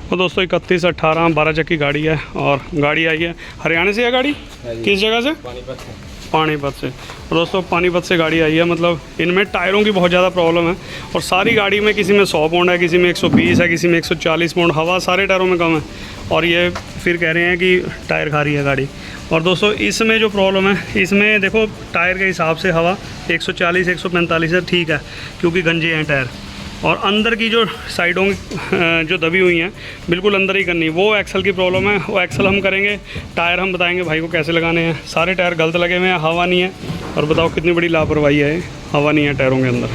तो दोस्तों 31, 18, 12 चक्की गाड़ी है और गाड़ी आई है हरियाणा से है गाड़ी, किस जगह से? पानीपत से। और दोस्तों पानीपत से गाड़ी आई है, मतलब इनमें टायरों की बहुत ज़्यादा प्रॉब्लम है और सारी गाड़ी में किसी में 100 पाउंड है, किसी में 120 है, किसी में 140 पाउंड, हवा सारे टायरों में कम है और ये फिर कह रहे हैं कि टायर खा रही है गाड़ी। और दोस्तों इसमें जो प्रॉब्लम है, इसमें देखो टायर के हिसाब से हवा 140 145 है, ठीक है, क्योंकि गंजे हैं टायर। और अंदर की जो साइडों जो दबी हुई हैं बिल्कुल अंदर ही करनी, वो एक्सल की प्रॉब्लम है। वो एक्सल हम करेंगे, टायर हम बताएंगे भाई को कैसे लगाने हैं। सारे टायर गलत लगे हुए हैं, हवा नहीं है। और बताओ कितनी बड़ी लापरवाही है, हवा नहीं है टायरों के अंदर।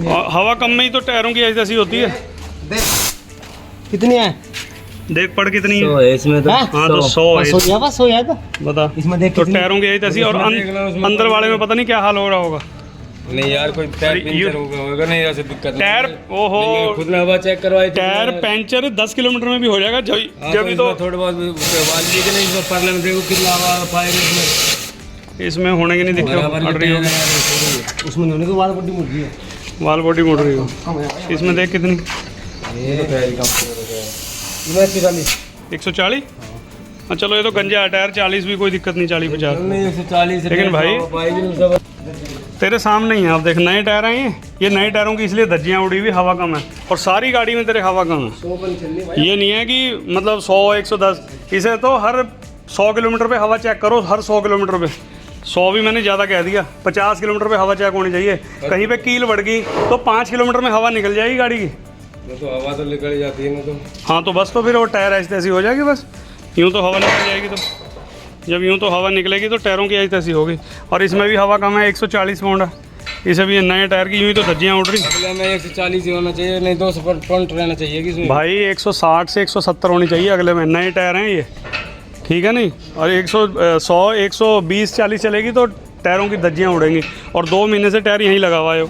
और हवा कम में ही तो टायरों की ऐसी होती है। कितनी है देख पड़ कितनी है इसमें तो? हाँ तो 100 है। 100 है तो बता इसमें देख तो टायरों की ऐसी और अंदर वाले में पता नहीं क्या हाल हो रहा होगा। नहीं यार कोई टायर पंचर होगा नहीं, ऐसे दिक्कत टायर ओहो खुद ने हवा चेक करवाई, टायर पंचर 10 किलोमीटर में भी हो जाएगा जब भी। तो थोड़े बहुत आवाज दी कि नहीं परले में देखो कितना हवा पाएगा इसमें होने की नहीं दिक्कत अड़ रही होगी, उसमें होने के वाल बॉडी मुड़ रही है, वाल बॉडी मुड़ रही हो। इसमें देख कितनी 140। हाँ चलो ये तो गंजा है टायर, 40 भी कोई दिक्कत नहीं, 40-50 नहीं 140। लेकिन भाई तेरे सामने ही है, आप देख नए टायर हैं ये नए टायरों की इसलिए धज्जियाँ उड़ी हुई, हवा कम है और सारी गाड़ी में तेरे हवा कम है। ये नहीं है कि मतलब 100 110, इसे तो हर 100 किलोमीटर पे हवा चेक करो, हर 100 किलोमीटर पे। 100 भी मैंने ज़्यादा कह दिया, 50 किलोमीटर पे हवा चेक होनी चाहिए। कहीं पे कील बढ़ गई तो 5 किलोमीटर में हवा निकल जाएगी गाड़ी की। तो हवा तो निकल जाती है ना तो। हाँ तो बस तो फिर वो टायर ऐसी तैसी हो जाएगी, बस यूँ तो हवा निकल जाएगी। तो जब यूँ तो हवा निकलेगी तो टायरों की ऐसी तैसी होगी। और इसमें भी हवा कम है, 140 पाउंड है। इसे भी नए टायर की यूँ ही तो धज्जियाँ उड़ रही। अगले में 140 होना चाहिए, नहीं 200 पाउंड रहना चाहिए किसमें भाई 160 से 170 होनी चाहिए अगले में, नए टायर हैं ये, ठीक है नहीं। और 100 120 40 चलेगी तो टायरों की धज्जियाँ उड़ेंगी। और 2 महीने से टायर यहीं लगा हुआ है।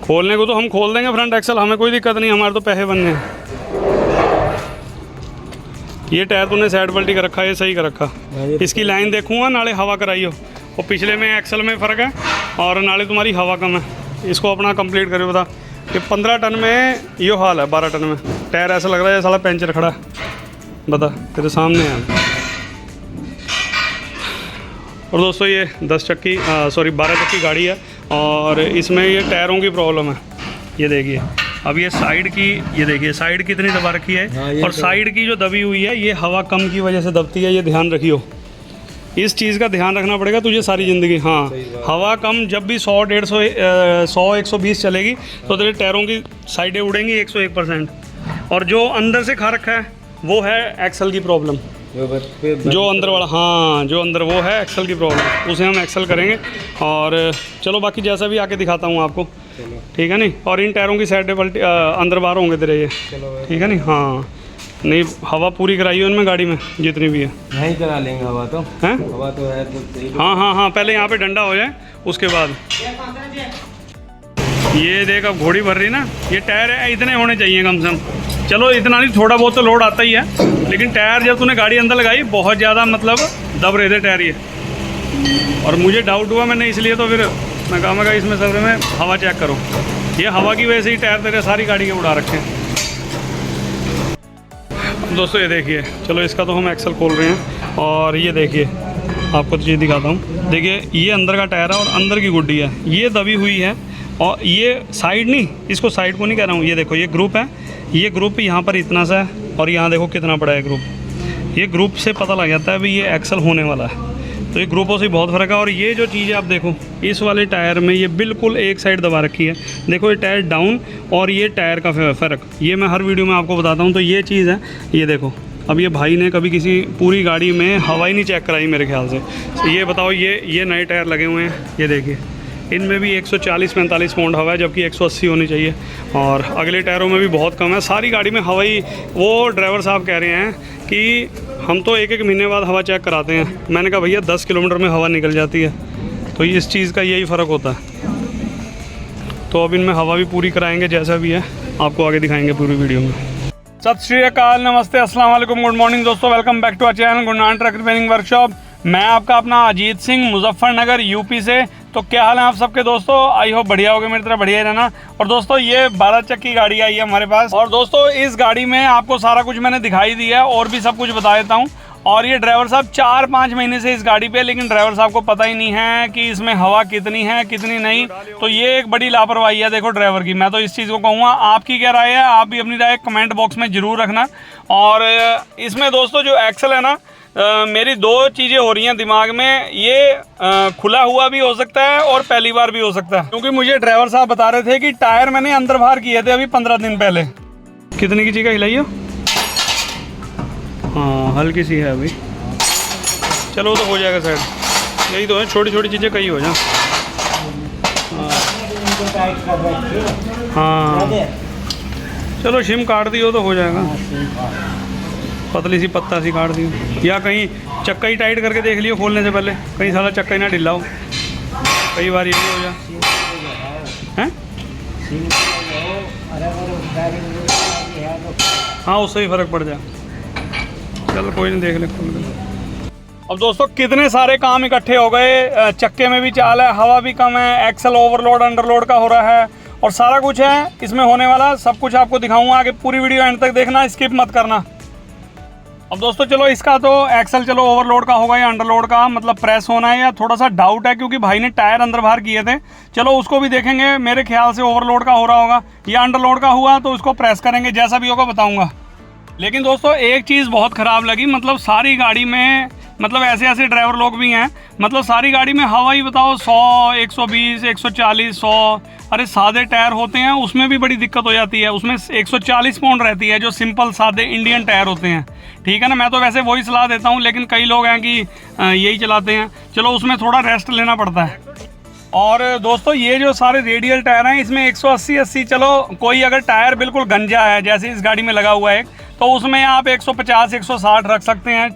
खोलने को तो हम खोल देंगे फ्रंट एक्सल, हमें कोई दिक्कत नहीं, हमारे तो पैसे बनने हैं। ये टायर तूने साइड पल्टी कर रखा है, ये सही कर रखा। इसकी लाइन देखूंगा नाले हवा कराइयो। और पिछले में एक्सल में फ़र्क है और नाले तुम्हारी हवा कम है। इसको अपना कंप्लीट करियो। बता कि 15 टन में ये हाल है, 12 टन में टायर ऐसा लग रहा है साला पंचर खड़ा है। बता तेरे सामने है। और दोस्तों ये 12 चक्की गाड़ी है और इसमें ये टायरों की प्रॉब्लम है। ये देखिए अब ये साइड की, ये देखिए साइड कितनी दबा रखी है। हाँ, और साइड की जो दबी हुई है ये हवा कम की वजह से दबती है, ये ध्यान रखियो। इस चीज़ का ध्यान रखना पड़ेगा तुझे सारी ज़िंदगी। हाँ हवा कम जब भी 100 150 120 चलेगी तो तेरे टायरों की साइडें उड़ेंगी 101%। और जो अंदर से खा रखा है वो है एक्सल की प्रॉब्लम, जो अंदर वाला, हाँ जो अंदर वो है एक्सल की प्रॉब्लम, उसे हम एक्सल करेंगे। और चलो बाकी जैसा भी आके दिखाता हूँ आपको, ठीक है नहीं। और इन टायरों की साइड पल्टी अंदर बाहर होंगे तेरे ये, ठीक है नहीं। हाँ नहीं हवा पूरी कराई है उनमें गाड़ी में जितनी भी है, नहीं करा लेंगे हवा तो हैं। हवा तो है तो हाँ पहले यहाँ पे डंडा हो जाए उसके बाद। ये देख अब घोड़ी भर रही ना, ये टायर है इतने होने चाहिए कम से कम। चलो इतना नहीं, थोड़ा बहुत तो लोड आता ही है, लेकिन टायर जब तूने गाड़ी अंदर लगाई बहुत ज़्यादा मतलब दब रहे थे टायर ये। और मुझे डाउट हुआ, मैंने इसलिए तो फिर मैं कहा इसमें सब में हवा चेक करो। ये हवा की वजह से ही टायर तेरे सारी गाड़ी के उड़ा रखे हैं। दोस्तों ये देखिए, चलो इसका तो हम एक्सल खोल रहे हैं और ये देखिए आपको तो चीज़ दिखाता हूँ। देखिए ये अंदर का टायर है और अंदर की गुड्डी है, ये दबी हुई है। और ये साइड नहीं, इसको साइड को नहीं कह रहा हूँ, ये देखो ये ग्रुप है, ये ग्रुप यहाँ पर इतना सा है और यहाँ देखो कितना बड़ा है ग्रुप। ये ग्रुप से पता लग जाता है भाई ये एक्सल होने वाला है। तो ये ग्रुपों से बहुत फ़र्क है। और ये जो चीज़ आप देखो इस वाले टायर में ये बिल्कुल एक साइड दबा रखी है। देखो ये टायर डाउन और ये टायर का फ़र्क, ये मैं हर वीडियो में आपको बताता हूँ। तो ये चीज़ है, ये देखो। अब ये भाई ने कभी किसी पूरी गाड़ी में हवा ही नहीं चेक कराई मेरे ख्याल से। तो ये बताओ, ये नए टायर लगे हुए हैं, ये देखिए इनमें भी 140-45 पाउंड हवा है, जबकि 180 होनी चाहिए। और अगले टायरों में भी बहुत कम है, सारी गाड़ी में हवा ही। वो ड्राइवर साहब कह रहे हैं कि हम तो 1-1 महीने बाद हवा चेक कराते हैं। मैंने कहा भैया 10 किलोमीटर में हवा निकल जाती है। तो इस चीज़ का यही फ़र्क होता है। तो अब इनमें हवा भी पूरी कराएंगे, जैसा भी है आपको आगे दिखाएंगे पूरी वीडियो में। सत श्री अकाल, नमस्ते, अस्सलाम वालेकुम, गुड मॉर्निंग दोस्तों। Welcome back to our channel Gurnan truck repairing workshop. मैं आपका अपना अजीत सिंह, मुजफ्फरनगर यूपी से तो क्या हाल है आप सबके दोस्तों, आई होप बढ़िया होगे, मेरी तरह बढ़िया ही रहना। और दोस्तों ये 12 चक्की गाड़ी आई है हमारे पास, और दोस्तों इस गाड़ी में आपको सारा कुछ मैंने दिखाई दिया है और भी सब कुछ बता देता हूँ। और ये ड्राइवर साहब 4-5 महीने से इस गाड़ी पे, लेकिन ड्राइवर साहब को पता ही नहीं है कि इसमें हवा कितनी है कितनी नहीं। तो ये एक बड़ी लापरवाही है देखो ड्राइवर की। मैं तो इस चीज़ को कहूँगा, आपकी क्या राय है, आप भी अपनी राय कमेंट बॉक्स में ज़रूर रखना। और इसमें दोस्तों जो एक्सल है ना, मेरी 2 चीज़ें हो रही हैं दिमाग में, ये खुला हुआ भी हो सकता है और पहली बार भी हो सकता है, क्योंकि मुझे ड्राइवर साहब बता रहे थे कि टायर मैंने अंदर बाहर किए थे अभी 15 दिन पहले। कितनी की चीज़ हिलाइयो? हाँ हल्की सी है अभी, चलो वो तो हो जाएगा साइड। यही तो है, छोटी छोटी चीज़ें कहीं हो जाए। हाँ चलो शिम काट दियो तो हो जाएगा, पतली सी पत्ता सी काट दियो, या कहीं चक्का ही टाइट करके देख लियो खोलने से पहले, कहीं सारा चक्का ही ना ढिला हो। कई बार ये भी हो जाए हैं। हाँ उससे ही फ़र्क पड़ जाए। चलो कोई नहीं, देख ले खोल के। अब दोस्तों कितने सारे काम इकट्ठे हो गए, चक्के में भी चाल है, हवा भी कम है, एक्सल ओवरलोड अंडरलोड का हो रहा है, और सारा कुछ है इसमें होने वाला। सब कुछ आपको दिखाऊंगा, आगे पूरी वीडियो एंड तक देखना, स्किप मत करना। अब दोस्तों चलो इसका तो एक्सल चलो ओवरलोड का होगा या अंडरलोड का, मतलब प्रेस होना है, या थोड़ा सा डाउट है क्योंकि भाई ने टायर अंदर बाहर किए थे। चलो उसको भी देखेंगे, मेरे ख्याल से ओवरलोड का हो रहा होगा या अंडरलोड का हुआ तो उसको प्रेस करेंगे, जैसा भी होगा बताऊंगा। लेकिन दोस्तों एक चीज़ बहुत ख़राब लगी, मतलब सारी गाड़ी में, मतलब ऐसे ऐसे ड्राइवर लोग भी हैं, मतलब सारी गाड़ी में हवा ही बताओ 100, 120, 140, 100। अरे सादे टायर होते हैं उसमें भी बड़ी दिक्कत हो जाती है, उसमें 140 पाउंड रहती है जो सिंपल सादे इंडियन टायर होते हैं, ठीक है ना। मैं तो वैसे वही सलाह देता हूँ, लेकिन कई लोग हैं कि यही चलाते हैं, चलो उसमें थोड़ा रेस्ट लेना पड़ता है। और दोस्तों ये जो सारे रेडियल टायर हैं इसमें 180, चलो कोई अगर टायर बिल्कुल गंजा है जैसे इस गाड़ी में लगा हुआ है तो उसमें आप 150, 160 रख सकते हैं,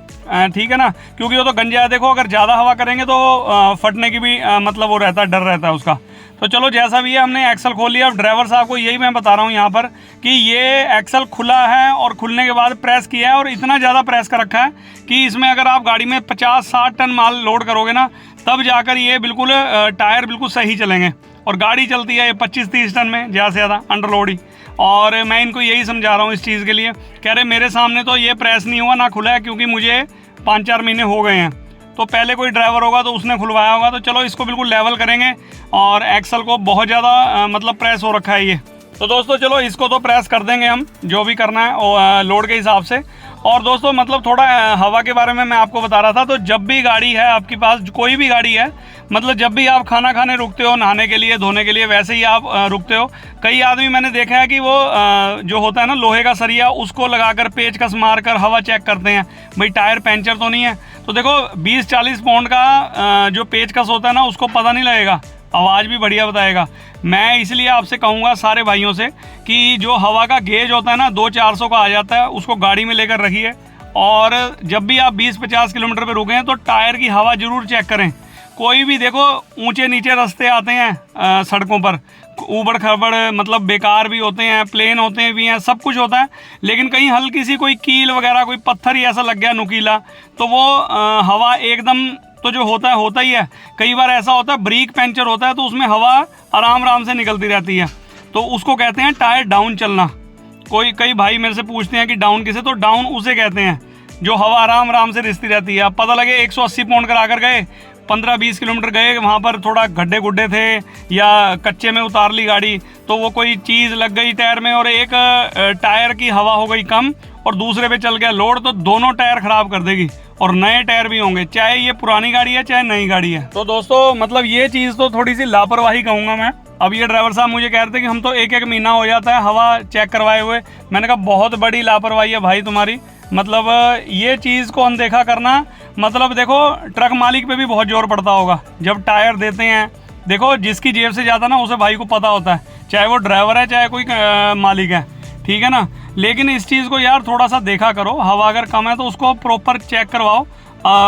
ठीक है ना, क्योंकि वो तो गंजा है। देखो अगर ज़्यादा हवा करेंगे तो फटने की भी मतलब वो रहता है, डर रहता है उसका। तो चलो जैसा भी है, हमने एक्सल खोल लिया। अब ड्राइवर साहब को यही मैं बता रहा हूँ यहाँ पर कि ये एक्सल खुला है और खुलने के बाद प्रेस किया है, और इतना ज़्यादा प्रेस कर रखा है कि इसमें अगर आप गाड़ी में 50-60 टन माल लोड करोगे ना, तब जाकर ये बिल्कुल टायर बिल्कुल सही चलेंगे। और गाड़ी चलती है ये 25-30 टन में ज़्यादा से ज़्यादा अंडरलोड ही। और मैं इनको यही समझा रहा हूँ इस चीज़ के लिए, कह रहे मेरे सामने तो ये प्रेस नहीं हुआ ना खुला है, क्योंकि मुझे 5-4 महीने हो गए हैं। तो पहले कोई ड्राइवर होगा तो उसने खुलवाया होगा। तो चलो इसको बिल्कुल लेवल करेंगे, और एक्सल को बहुत ज़्यादा मतलब प्रेस हो रखा है ये। तो दोस्तों चलो इसको तो प्रेस कर देंगे हम, जो भी करना है लोड के हिसाब से। और दोस्तों मतलब थोड़ा हवा के बारे में मैं आपको बता रहा था, तो जब भी गाड़ी है आपके पास, कोई भी गाड़ी है, मतलब जब भी आप खाना खाने रुकते हो, नहाने के लिए, धोने के लिए, वैसे ही आप रुकते हो। कई आदमी मैंने देखा है कि वो जो होता है ना लोहे का सरिया, उसको लगाकर पेचकस मारकर हवा चेक करते हैं, भाई टायर पंचर तो नहीं है। तो देखो 20-40 पाउंड का जो पेचकस होता है ना, उसको पता नहीं लगेगा, आवाज़ भी बढ़िया बताएगा। मैं इसलिए आपसे कहूँगा सारे भाइयों से कि जो हवा का गेज होता है ना 200-400 का आ जाता है, उसको गाड़ी में लेकर रखिए। और जब भी आप 20-50 किलोमीटर पे रुकें तो टायर की हवा ज़रूर चेक करें। कोई भी देखो ऊंचे नीचे रास्ते आते हैं सड़कों पर, ऊबड़ खबड़ मतलब बेकार भी होते हैं, प्लेन होते हैं भी हैं, सब कुछ होता है, लेकिन कहीं हल्की सी कोई कील वगैरह, कोई पत्थर ही ऐसा लग गया नुकीला, तो वो हवा एकदम तो जो होता ही है। कई बार ऐसा होता है ब्रेक पंचर होता है तो उसमें हवा आराम से निकलती रहती है, तो उसको कहते हैं टायर डाउन चलना। कई भाई मेरे से पूछते हैं कि डाउन किसे, तो डाउन उसे कहते हैं जो हवा आराम से रिसती रहती है। अब पता लगे 180 पाउंड करा कर गए, 15-20 किलोमीटर गए, वहाँ पर थोड़ा गड्ढे गुड्ढे थे या कच्चे में उतार ली गाड़ी, तो वो कोई चीज़ लग गई टायर में और एक टायर की हवा हो गई कम और दूसरे पे चल गया लोड, तो दोनों टायर ख़राब कर देगी। और नए टायर भी होंगे, चाहे ये पुरानी गाड़ी है चाहे नई गाड़ी है। तो दोस्तों मतलब ये चीज़ तो थोड़ी सी लापरवाही कहूँगा मैं। अब ये ड्राइवर साहब मुझे कह रहे थे कि हम तो एक महीना हो जाता है हवा चेक करवाए हुए। मैंने कहा बहुत बड़ी लापरवाही है भाई तुम्हारी, मतलब ये चीज़ को अनदेखा करना, मतलब देखो ट्रक मालिक पे भी बहुत जोर पड़ता होगा जब टायर देते हैं। देखो जिसकी जेब से ज़्यादा ना उसे भाई को पता होता है, चाहे वो ड्राइवर है चाहे कोई मालिक है, ठीक है ना। लेकिन इस चीज़ को यार थोड़ा सा देखा करो, हवा अगर कम है तो उसको प्रॉपर चेक करवाओ।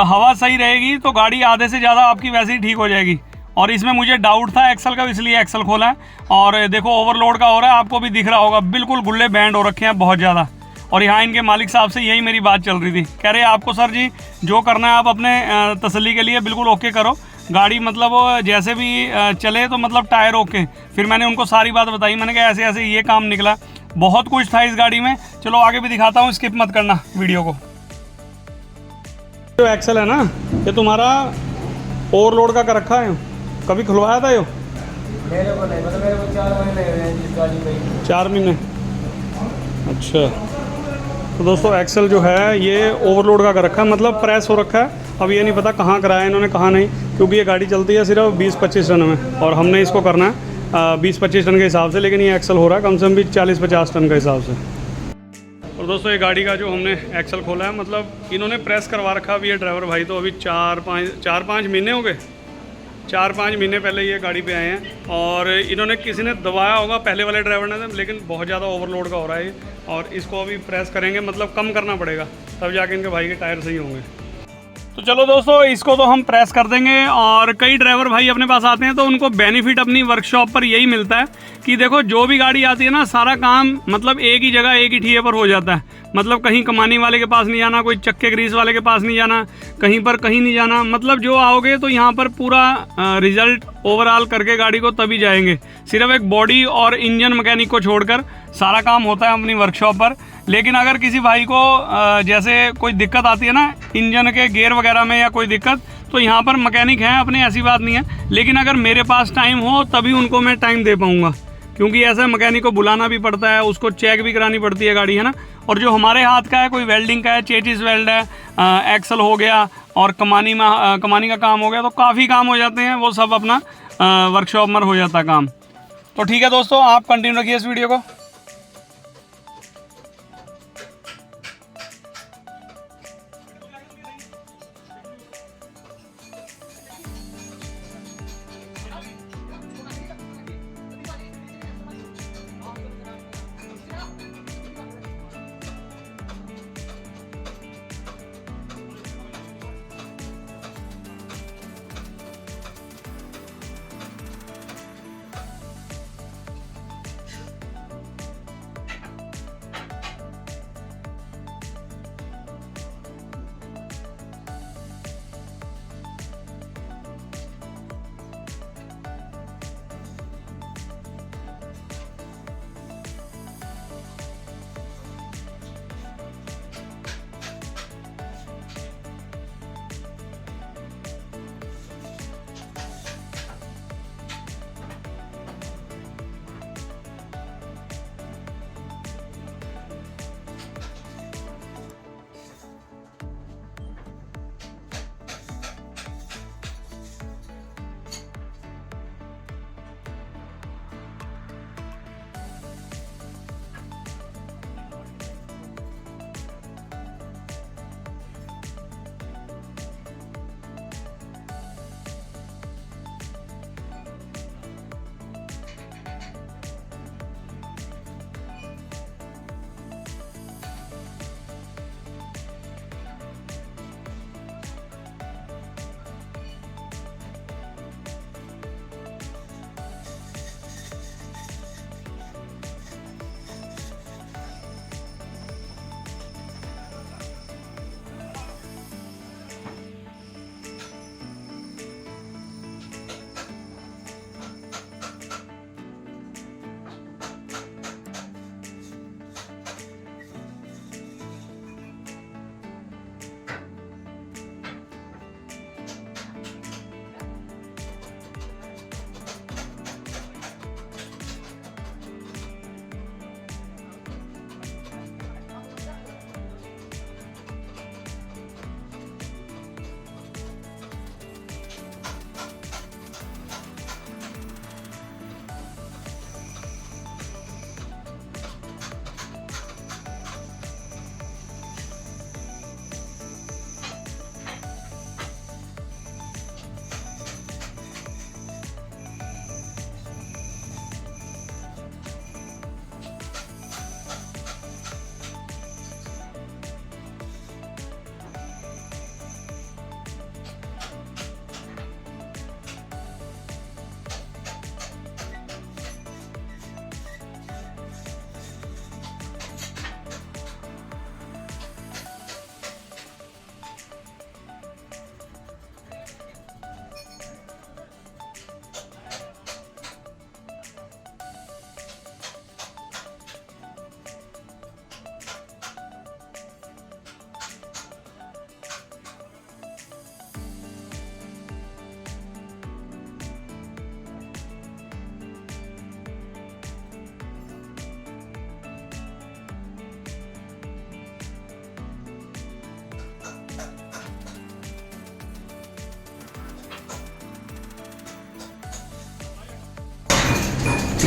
हवा सही रहेगी तो गाड़ी आधे से ज़्यादा आपकी वैसे ही ठीक हो जाएगी। और इसमें मुझे डाउट था एक्सल का, इसलिए एक्सल खोला है। और देखो ओवरलोड का हो रहा है, आपको भी दिख रहा होगा, बिल्कुल गुल्ले बैंड हो रखे हैं बहुत ज़्यादा। और यहाँ इनके मालिक साहब से यही मेरी बात चल रही थी, कह रहे आपको सर जी जो करना है आप अपने तसल्ली के लिए बिल्कुल ओके करो, गाड़ी मतलब वो जैसे भी चले तो मतलब टायर ओके। फिर मैंने उनको सारी बात बताई, मैंने कहा ऐसे ऐसे ये काम निकला। बहुत कुछ था इस गाड़ी में। चलो आगे भी दिखाता हूँ, स्किप मत करना वीडियो को। जो एक्सल है ना, ये तुम्हारा ओवरलोड का कर रखा है, कभी खुलवाया था यो? मेरे को नहीं, मतलब मेरे को 4 महीने हुए हैं इस गाड़ी में। 4 महीने, अच्छा। तो दोस्तों एक्सल जो है ये ओवरलोड का कर रखा है, मतलब प्रेस हो रखा है। अब ये नहीं पता कहाँ कराया इन्होंने, कहाँ नहीं, क्योंकि ये गाड़ी चलती है सिर्फ 20-25 टन में और हमने इसको करना है 20-25 टन के हिसाब से, लेकिन ये एक्सल हो रहा है कम से कम भी 40-50 टन के हिसाब से। और दोस्तों ये गाड़ी का जो हमने एक्सल खोला है, मतलब इन्होंने प्रेस करवा रखा। अभी ये ड्राइवर भाई तो अभी 4-5 महीने हो गए, 4-5 महीने पहले ये गाड़ी पे आए हैं और इन्होंने किसी ने दबाया होगा पहले वाले ड्राइवर ने, लेकिन बहुत ज़्यादा ओवरलोड का हो रहा है ये। और इसको अभी प्रेस करेंगे, मतलब कम करना पड़ेगा, तब जाके इनके भाई के टायर सही होंगे। तो चलो दोस्तों इसको तो हम प्रेस कर देंगे। और कई ड्राइवर भाई अपने पास आते हैं तो उनको बेनिफिट अपनी वर्कशॉप पर यही मिलता है कि देखो जो भी गाड़ी आती है ना, सारा काम मतलब एक ही जगह एक ही ठिए पर हो जाता है। मतलब कहीं कमानी वाले के पास नहीं जाना, कोई चक्के ग्रीस वाले के पास नहीं जाना, कहीं पर कहीं नहीं जाना। मतलब जो आओगे तो यहाँ पर पूरा रिजल्ट ओवरऑल करके गाड़ी को तभी जाएंगे। सिर्फ एक बॉडी और इंजन मैकेनिक को छोड़कर सारा काम होता है अपनी वर्कशॉप पर। लेकिन अगर किसी भाई को जैसे कोई दिक्कत आती है ना इंजन के गेयर वगैरह में या कोई दिक्कत, तो यहाँ पर मैकेनिक हैं अपने, ऐसी बात नहीं है। लेकिन अगर मेरे पास टाइम हो तभी उनको मैं टाइम दे पाऊँगा, क्योंकि ऐसे मैकेनिक को बुलाना भी पड़ता है, उसको चेक भी करानी पड़ती है गाड़ी, है ना। और जो हमारे हाथ का है, कोई वेल्डिंग का है, चेचिस वेल्ड है, एक्सल हो गया और कमानी का काम हो गया, तो काफ़ी काम हो जाते हैं, वो सब अपना वर्कशॉप में हो जाता है काम। तो ठीक है दोस्तों, आप कंटिन्यू रखिए इस वीडियो को।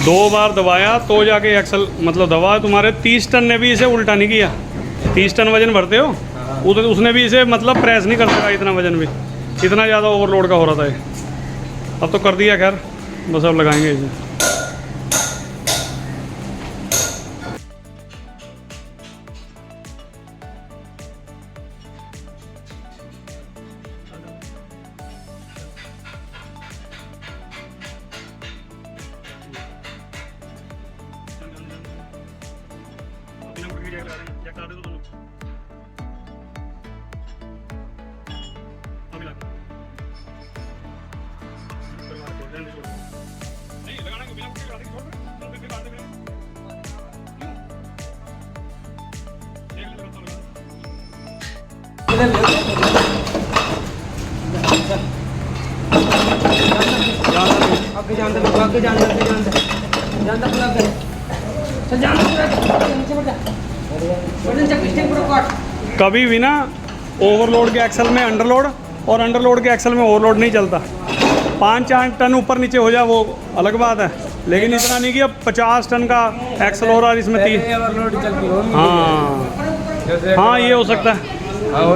2 बार दबाया तो जाके एक्सल मतलब दबा। तुम्हारे 30 टन ने भी इसे उल्टा नहीं किया। 30 टन वजन भरते हो, उसने भी इसे मतलब प्रेस नहीं कर सका इतना वजन भी, इतना ज़्यादा ओवरलोड का हो रहा था ये। अब तो कर दिया खैर, बस अब लगाएंगे इसे। कभी भी ना ओवरलोड के एक्सल में अंडरलोड और अंडरलोड के एक्सल में ओवरलोड नहीं चलता। 5-4 टन ऊपर नीचे हो जाए वो अलग बात है, लेकिन इतना नहीं कि अब 50 टन का एक्सल हो रहा है इसमें 30। हाँ ये हो सकता है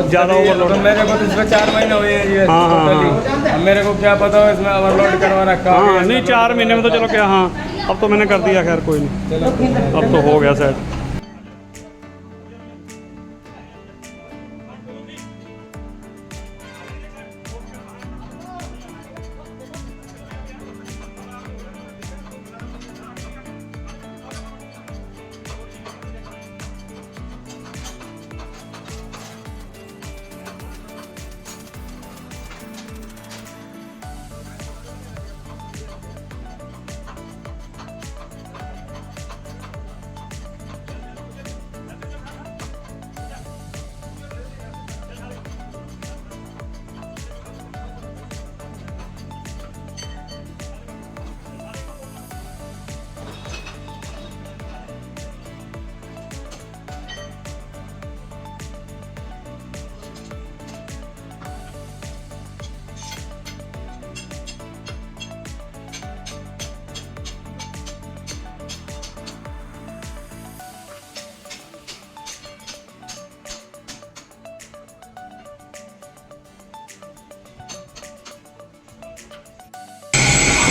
ज़्यादा ओवरलोड। तो मेरे को तो इसमें 4 महीने हुए हैं ये। हाँ। अब मेरे को क्या पता हो इसमें ओवरलोड करवा रखा। हाँ नहीं 4 महीने में तो चलो क्या। हाँ अब तो मैंने कर दिया खैर, कोई नहीं, अब तो हो गया सेट।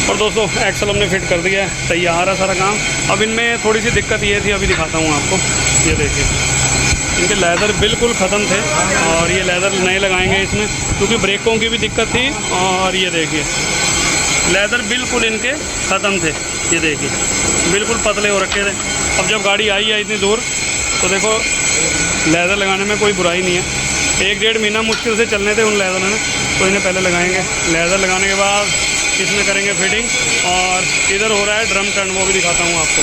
और दोस्तों एक्सल हमने फिट कर दिया है, तैयार है सारा काम। अब इनमें थोड़ी सी दिक्कत ये थी, अभी दिखाता हूँ आपको। ये देखिए इनके लेदर बिल्कुल ख़त्म थे और ये लेदर नए लगाएंगे इसमें, क्योंकि ब्रेकों की भी दिक्कत थी। और ये देखिए लेदर बिल्कुल इनके ख़त्म थे, ये देखिए बिल्कुल पतले हो रखे थे। अब जब गाड़ी आई है इतनी दूर तो देखो लेदर लगाने में कोई बुराई नहीं है। 1-1.5 महीना मुश्किल से चलने थे उन लेदर में, तो इन्हें पहले लगाएंगे। लेदर लगाने के बाद इसमें करेंगे फिटिंग। और इधर हो रहा है ड्रम टर्न, वो भी दिखाता हूँ आपको।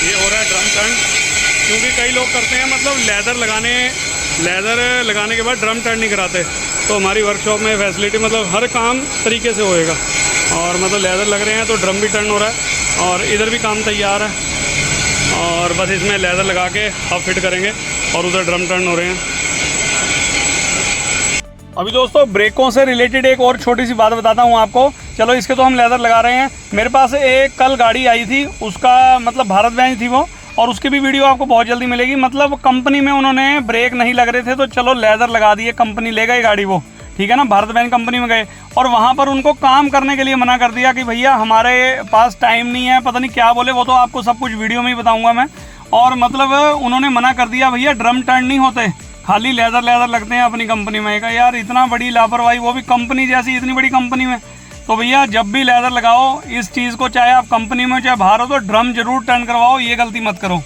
ये हो रहा है ड्रम टर्न, क्योंकि कई लोग करते हैं मतलब लेदर लगाने के बाद ड्रम टर्न नहीं कराते। तो हमारी वर्कशॉप में फैसिलिटी मतलब हर काम तरीके से होएगा। और मतलब लेदर लग रहे हैं तो ड्रम भी टर्न हो रहा है और इधर भी काम तैयार है। और बस इसमें लेदर लगा के अब फिट करेंगे और उधर ड्रम टर्न हो रहे हैं। अभी दोस्तों ब्रेकों से रिलेटेड एक और छोटी सी बात बताता हूँ आपको। चलो इसके तो हम लेदर लगा रहे हैं। मेरे पास एक कल गाड़ी आई थी, उसका मतलब भारत बेंच थी वो, और उसकी भी वीडियो आपको बहुत जल्दी मिलेगी। मतलब कंपनी में उन्होंने ब्रेक नहीं लग रहे थे तो चलो लेदर लगा दिए, कंपनी ले गई गाड़ी वो, ठीक है ना। भारत बेंच कंपनी में गए और वहाँ पर उनको काम करने के लिए मना कर दिया कि भैया हमारे पास टाइम नहीं है, पता नहीं क्या बोले, वो तो आपको सब कुछ वीडियो में ही बताऊँगा मैं। और मतलब उन्होंने मना कर दिया, भैया ड्रम टर्न नहीं होते, खाली लेदर लगते हैं अपनी कंपनी में। कहा यार इतना बड़ी लापरवाही, वो भी कंपनी जैसी इतनी बड़ी कंपनी में। तो भैया जब भी लेदर लगाओ इस चीज़ को, चाहे आप कंपनी में चाहे बाहर हो, तो ड्रम जरूर टर्न करवाओ, ये गलती मत करो।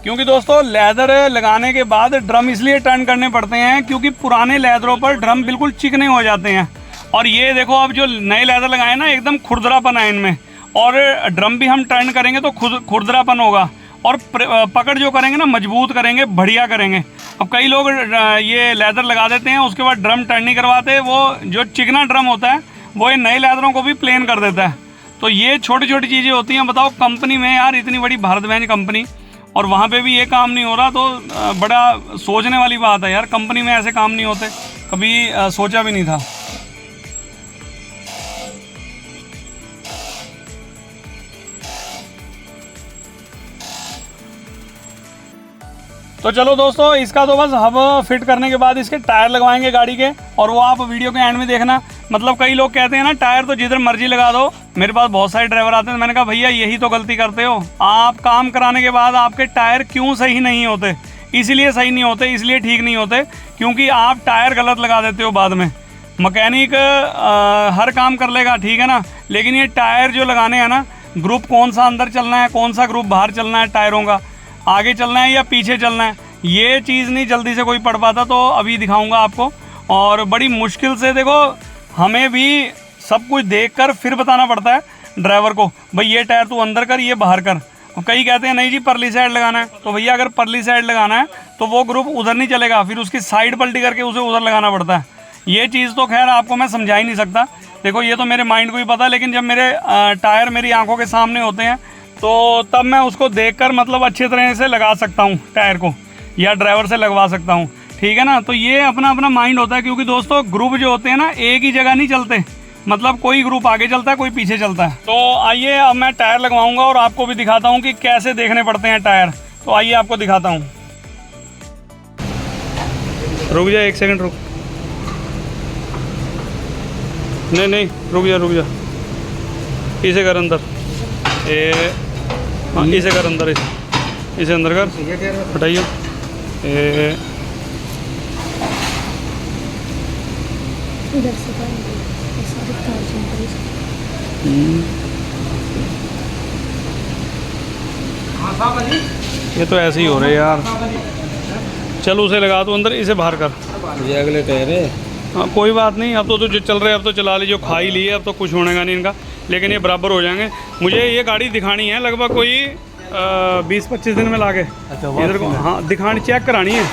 क्योंकि दोस्तों लेदर लगाने के बाद ड्रम इसलिए टर्न करने पड़ते हैं क्योंकि पुराने लेदरों पर ड्रम बिल्कुल चिकने हो जाते हैं। और ये देखो अब जो नए लेदर लगाए ना, एकदम खुरदरापन है इनमें। और ड्रम भी हम टर्न करेंगे तो खुरदरापन होगा, और पकड़ जो करेंगे ना मजबूत करेंगे, बढ़िया करेंगे। अब कई लोग ये लेदर लगा देते हैं, उसके बाद ड्रम टर्न नहीं करवाते, वो जो चिकना ड्रम होता है वो ये नए लेदरों को भी प्लेन कर देता है। तो ये छोटी छोटी चीज़ें होती हैं। बताओ कंपनी में यार इतनी बड़ी भारत बेंच कंपनी, और वहाँ पे भी ये काम नहीं हो रहा, तो बड़ा सोचने वाली बात है यार। कंपनी में ऐसे काम नहीं होते, कभी सोचा भी नहीं था। तो चलो दोस्तों, इसका तो बस हब फिट करने के बाद इसके टायर लगवाएंगे गाड़ी के, और वो आप वीडियो के एंड में देखना। मतलब कई लोग कहते हैं ना टायर तो जिधर मर्जी लगा दो, मेरे पास बहुत सारे ड्राइवर आते हैं, मैंने कहा भैया यही तो गलती करते हो आप, काम कराने के बाद आपके टायर क्यों सही नहीं होते? इसलिए सही नहीं होते, इसलिए ठीक नहीं होते क्योंकि आप टायर गलत लगा देते हो बाद में। मैकेनिक हर काम कर लेगा, ठीक है ना, लेकिन ये टायर जो लगाने हैं ना, ग्रुप कौन सा अंदर चलना है, कौन सा ग्रुप बाहर चलना है, टायरों का आगे चलना है या पीछे चलना है, ये चीज़ नहीं जल्दी से कोई पढ़ पाता। तो अभी दिखाऊंगा आपको, और बड़ी मुश्किल से देखो, हमें भी सब कुछ देखकर फिर बताना पड़ता है ड्राइवर को, भाई ये टायर तू अंदर कर, ये बाहर कर। कई कहते हैं नहीं जी परली साइड लगाना है, तो भैया अगर परली साइड लगाना है तो वो ग्रुप उधर नहीं चलेगा, फिर उसकी साइड पलटी करके उसे उधर लगाना पड़ता है। ये चीज़ तो खैर आपको मैं समझा ही नहीं सकता, देखो ये तो मेरे माइंड को ही पता है, लेकिन जब मेरे टायर मेरी आंखों के सामने होते हैं तो तब मैं उसको देखकर मतलब अच्छी तरह से लगा सकता हूँ टायर को, या ड्राइवर से लगवा सकता हूँ, ठीक है ना। तो ये अपना अपना माइंड होता है, क्योंकि दोस्तों ग्रुप जो होते हैं ना एक ही जगह नहीं चलते, मतलब कोई ग्रुप आगे चलता है कोई पीछे चलता है। तो आइए अब मैं टायर लगवाऊंगा और आपको भी दिखाता हूँ कि कैसे देखने पड़ते हैं टायर। तो आइए आपको दिखाता हूँ। रुक जा, 1 सेकंड रुक, नहीं रुक जा, इसे कर अंदर, हाँ इसे कर अंदर, इसे अंदर कर, हटाइए, ये तो ऐसे ही हो रहे यार। चल उसे लगा दो अंदर, इसे बाहर कर, ये अगले टायर है। हाँ कोई बात नहीं, अब तो जो चल रहे हैं अब तो चला लीजिए, खा ही लिए, अब तो कुछ होने का नहीं इनका, लेकिन ये बराबर हो जाएंगे। मुझे ये गाड़ी दिखानी है लगभग कोई 20-25 दिन में लाके इधर को, हाँ दिखानी, चेक करानी है,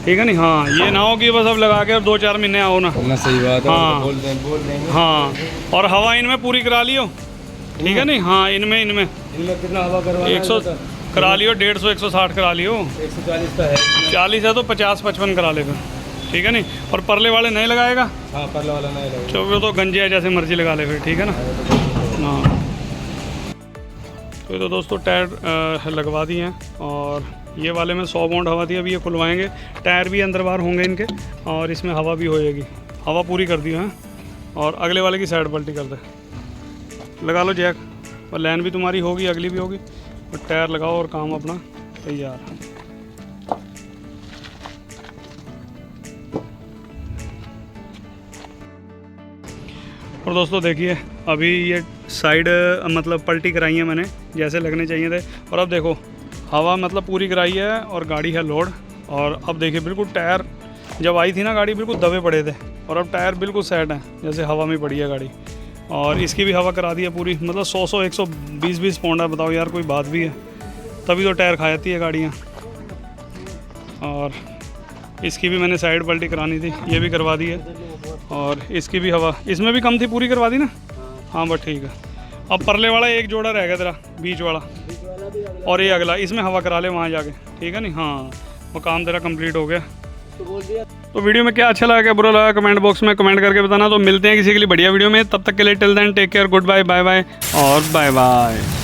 ठीक है नहीं। हाँ ये ना हो कि बस अब लगा के अब 2-4 महीने आओ ना, सही बात है। हाँ बोल देंगे। हाँ, और हवा इनमें पूरी करा लियो, ठीक है नहीं। हाँ इनमें कितना हवा करवा 100 करा लियो, 150-160 करा लियो, 140 का है, 40 है तो 50-55 करा ले फिर, ठीक है नहीं। और परले वाले नहीं लगाएगा, हाँ परले वाला नहीं लगेगा, तो वो तो गंजे है, जैसे मर्जी लगा ले फिर, ठीक है ना। हाँ तो दोस्तों टायर लगवा दिए हैं, और ये वाले में 100 बाउंड हवा थी, अभी ये खुलवाएंगे, टायर भी अंदर बाहर होंगे इनके, और इसमें हवा भी होएगी, हवा पूरी कर दी है। और अगले वाले की साइड पलटी कर दे, लगा लो जैक, और लाइन भी तुम्हारी होगी, अगली भी होगी, और टायर लगाओ और काम अपना तैयार। और दोस्तों देखिए अभी ये साइड मतलब पलटी कराई है मैंने, जैसे लगने चाहिए थे, और अब देखो हवा मतलब पूरी कराई है, और गाड़ी है लोड। और अब देखिए बिल्कुल टायर, जब आई थी ना गाड़ी बिल्कुल दबे पड़े थे, और अब टायर बिल्कुल सेट है, जैसे हवा में पड़ी है गाड़ी। और इसकी भी हवा करा दी है पूरी, मतलब 100 120 पाउंड है, बताओ यार कोई बात भी है, तभी तो टायर खा जाती है गाड़ियाँ। और इसकी भी मैंने साइड पलटी करानी थी, ये भी करवा दी है, और इसकी भी हवा इसमें भी कम थी, पूरी करवा दी ना। हाँ बस ठीक है। अब परले वाला एक जोड़ा रह गया तेरा, बीच वाला, और ये अगला, इसमें हवा करा ले वहाँ जाके, ठीक है नहीं। हाँ वो काम तेरा कंप्लीट हो गया। तो वीडियो में क्या अच्छा लगा, क्या बुरा लगा, कमेंट बॉक्स में कमेंट करके बताना। तो मिलते हैं किसी के लिए बढ़िया वीडियो में, तब तक के लिए till then take care, goodbye, bye bye और बाय बाय।